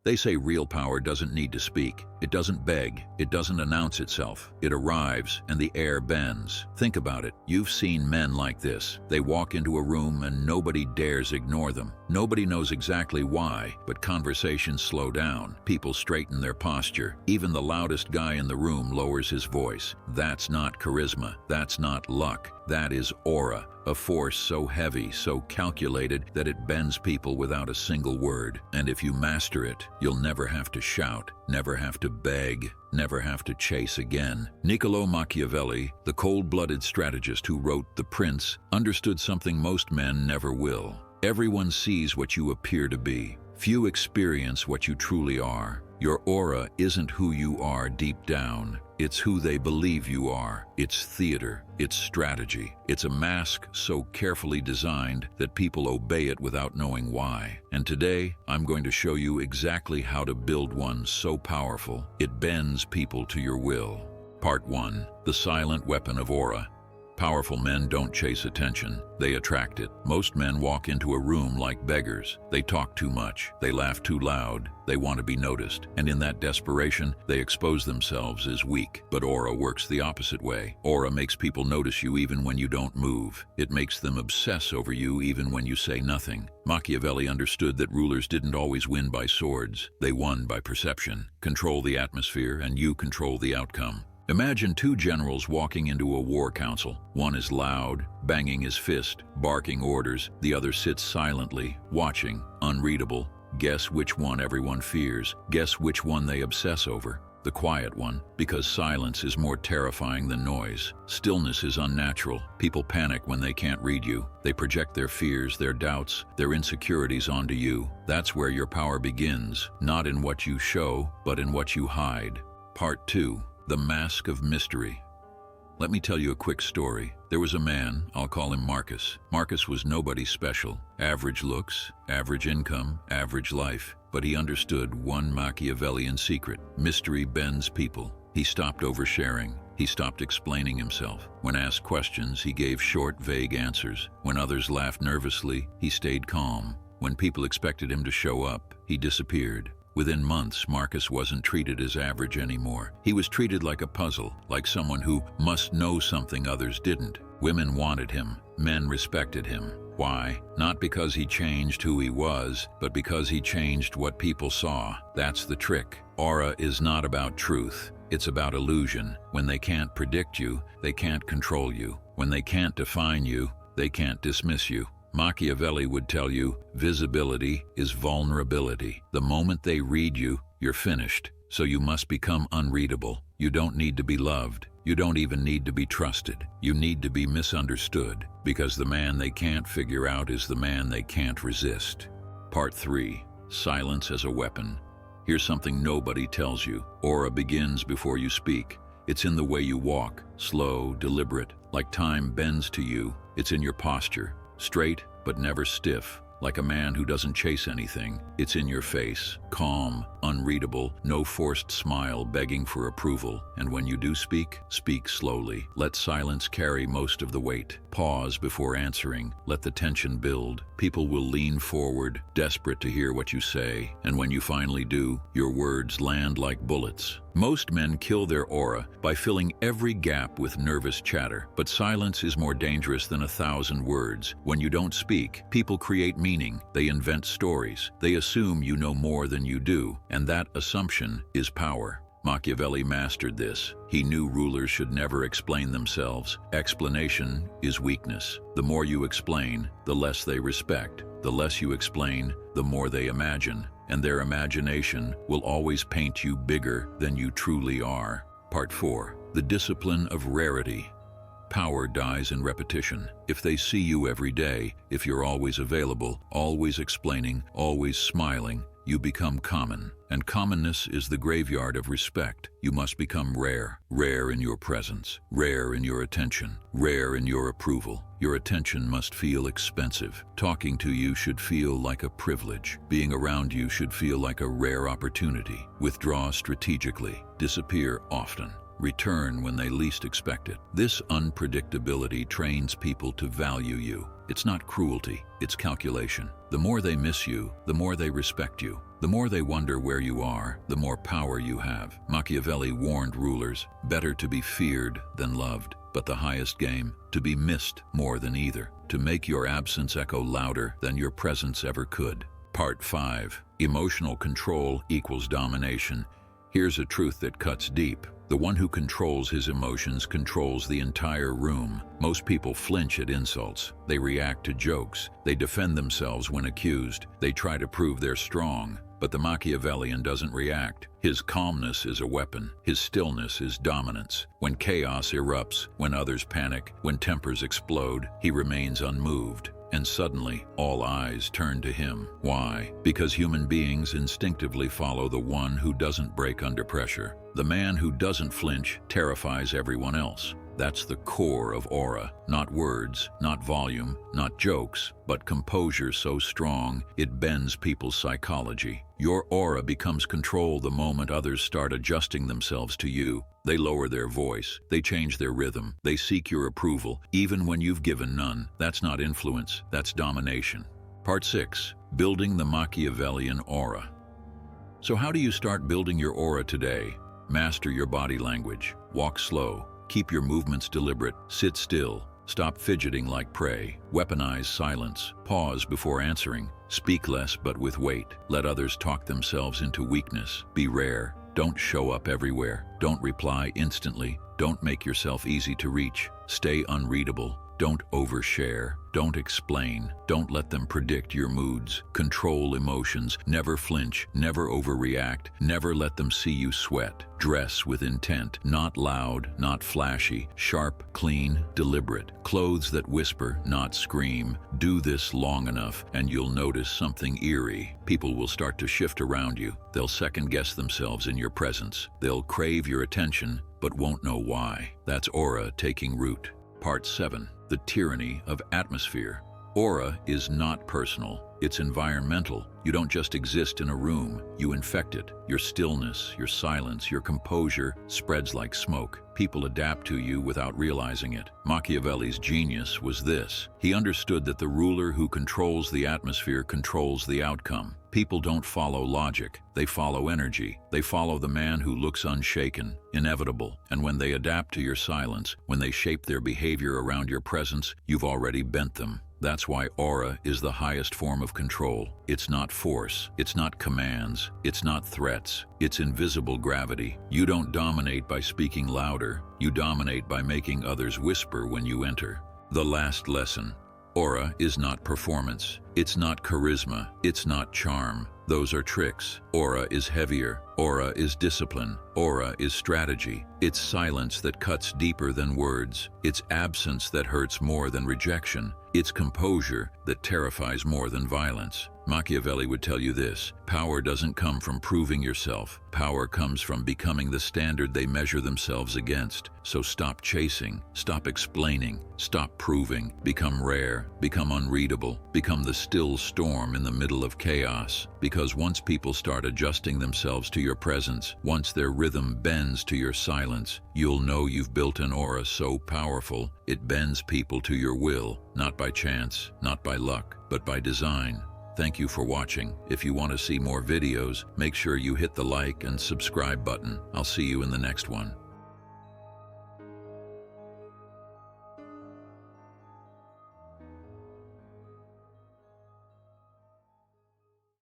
They say real power doesn't need to speak. It doesn't beg. It doesn't announce itself. It arrives and the air bends. Think about it. You've seen men like this. They walk into a room and nobody dares ignore them. Nobody knows exactly why, but conversations slow down. People straighten their posture. Even the loudest guy in the room lowers his voice. That's not charisma. That's not luck. That is aura, a force so heavy, so calculated that it bends people without a single word. And if you master it, you'll never have to shout, never have to beg, never have to chase again. Niccolo Machiavelli, the cold-blooded strategist who wrote The Prince, understood something most men never will. Everyone sees what you appear to be. Few experience what you truly are. Your aura isn't who you are deep down. It's who they believe you are. It's theater. It's strategy. It's a mask so carefully designed that people obey it without knowing why. And today, I'm going to show you exactly how to build one so powerful it bends people to your will. Part 1. The silent weapon of aura. Powerful men don't chase attention, they attract it. Most men walk into a room like beggars. They talk too much, they laugh too loud, they want to be noticed. And in that desperation, they expose themselves as weak. But aura works the opposite way. Aura makes people notice you even when you don't move. It makes them obsess over you even when you say nothing. Machiavelli understood that rulers didn't always win by swords. They won by perception. Control the atmosphere and you control the outcome. Imagine two generals walking into a war council. One is loud, banging his fist, barking orders. The other sits silently, watching, unreadable. Guess which one everyone fears. Guess which one they obsess over. The quiet one, because silence is more terrifying than noise. Stillness is unnatural. People panic when they can't read you. They project their fears, their doubts, their insecurities onto you. That's where your power begins, not in what you show, but in what you hide. Part 2. The Mask of Mystery. Let me tell you a quick story. There was a man, I'll call him Marcus. Marcus was nobody special. Average looks, average income, average life. But he understood one Machiavellian secret. Mystery bends people. He stopped oversharing. He stopped explaining himself. When asked questions, he gave short, vague answers. When others laughed nervously, he stayed calm. When people expected him to show up, he disappeared. Within months, Marcus wasn't treated as average anymore. He was treated like a puzzle, like someone who must know something others didn't. Women wanted him. Men respected him. Why? Not because he changed who he was, but because he changed what people saw. That's the trick. Aura is not about truth. It's about illusion. When they can't predict you, they can't control you. When they can't define you, they can't dismiss you. Machiavelli would tell you, visibility is vulnerability. The moment they read you, you're finished. So you must become unreadable. You don't need to be loved. You don't even need to be trusted. You need to be misunderstood, because the man they can't figure out is the man they can't resist. Part 3. Silence as a weapon. Here's something nobody tells you. Aura begins before you speak. It's in the way you walk, slow, deliberate, like time bends to you. It's in your posture. Straight, but never stiff, like a man who doesn't chase anything. It's in your face, calm, unreadable, no forced smile begging for approval. And when you do speak, speak slowly. Let silence carry most of the weight. Pause before answering. Let the tension build. People will lean forward, desperate to hear what you say. And when you finally do, your words land like bullets. Most men kill their aura by filling every gap with nervous chatter. But silence is more dangerous than 1,000 words. When you don't speak, people create meaning. They invent stories. They assume you know more than you do. And that assumption is power. Machiavelli mastered this. He knew rulers should never explain themselves. Explanation is weakness. The more you explain, the less they respect. The less you explain, the more they imagine. And their imagination will always paint you bigger than you truly are. Part 4. The discipline of rarity. Power dies in repetition. If they see you every day, if you're always available, always explaining, always smiling, you become common. And commonness is the graveyard of respect. You must become rare. Rare in your presence. Rare in your attention. Rare in your approval. Your attention must feel expensive. Talking to you should feel like a privilege. Being around you should feel like a rare opportunity. Withdraw strategically. Disappear often. Return when they least expect it. This unpredictability trains people to value you. It's not cruelty, it's calculation. The more they miss you, the more they respect you. The more they wonder where you are, the more power you have. Machiavelli warned rulers, better to be feared than loved, but the highest game, to be missed more than either, to make your absence echo louder than your presence ever could. Part 5. Emotional control equals domination. Here's a truth that cuts deep. The one who controls his emotions controls the entire room. Most people flinch at insults. They react to jokes. They defend themselves when accused. They try to prove they're strong. But the Machiavellian doesn't react. His calmness is a weapon. His stillness is dominance. When chaos erupts, when others panic, when tempers explode, he remains unmoved. And suddenly, all eyes turn to him. Why? Because human beings instinctively follow the one who doesn't break under pressure. The man who doesn't flinch terrifies everyone else. That's the core of aura. Not words, not volume, not jokes, but composure so strong it bends people's psychology. Your aura becomes control the moment others start adjusting themselves to you. They lower their voice, they change their rhythm, they seek your approval, even when you've given none. That's not influence, that's domination. Part 6. Building the Machiavellian aura. So how do you start building your aura today? Master your body language. Walk slow. Keep your movements deliberate. Sit still. Stop fidgeting like prey. Weaponize silence. Pause before answering. Speak less but with weight. Let others talk themselves into weakness. Be rare. Don't show up everywhere. Don't reply instantly. Don't make yourself easy to reach. Stay unreadable. Don't overshare. Don't explain. Don't let them predict your moods. Control emotions. Never flinch. Never overreact. Never let them see you sweat. Dress with intent. Not loud, not flashy. Sharp, clean, deliberate. Clothes that whisper, not scream. Do this long enough, and you'll notice something eerie. People will start to shift around you. They'll second-guess themselves in your presence. They'll crave your attention, but won't know why. That's aura taking root. Part 7. The tyranny of atmosphere. Aura is not personal, it's environmental. You don't just exist in a room, you infect it. Your stillness, your silence, your composure spreads like smoke. People adapt to you without realizing it. Machiavelli's genius was this. He understood that the ruler who controls the atmosphere controls the outcome. People don't follow logic, they follow energy. They follow the man who looks unshaken, inevitable. And when they adapt to your silence, when they shape their behavior around your presence, you've already bent them. That's why aura is the highest form of control. It's not force, it's not commands, it's not threats, it's invisible gravity. You don't dominate by speaking louder, you dominate by making others whisper when you enter. The last lesson. Aura is not performance, it's not charisma, it's not charm. Those are tricks. Aura is heavier. Aura is discipline. Aura is strategy. It's silence that cuts deeper than words. It's absence that hurts more than rejection. It's composure that terrifies more than violence. Machiavelli would tell you this: power doesn't come from proving yourself. Power comes from becoming the standard they measure themselves against. So stop chasing, stop explaining, stop proving. Become rare, become unreadable, become the still storm in the middle of chaos. Because once people start adjusting themselves to your presence, once their rhythm bends to your silence, you'll know you've built an aura so powerful it bends people to your will, not by chance, not by luck, but by design. Thank you for watching. If you want to see more videos, make sure you hit the like and subscribe button. I'll see you in the next one.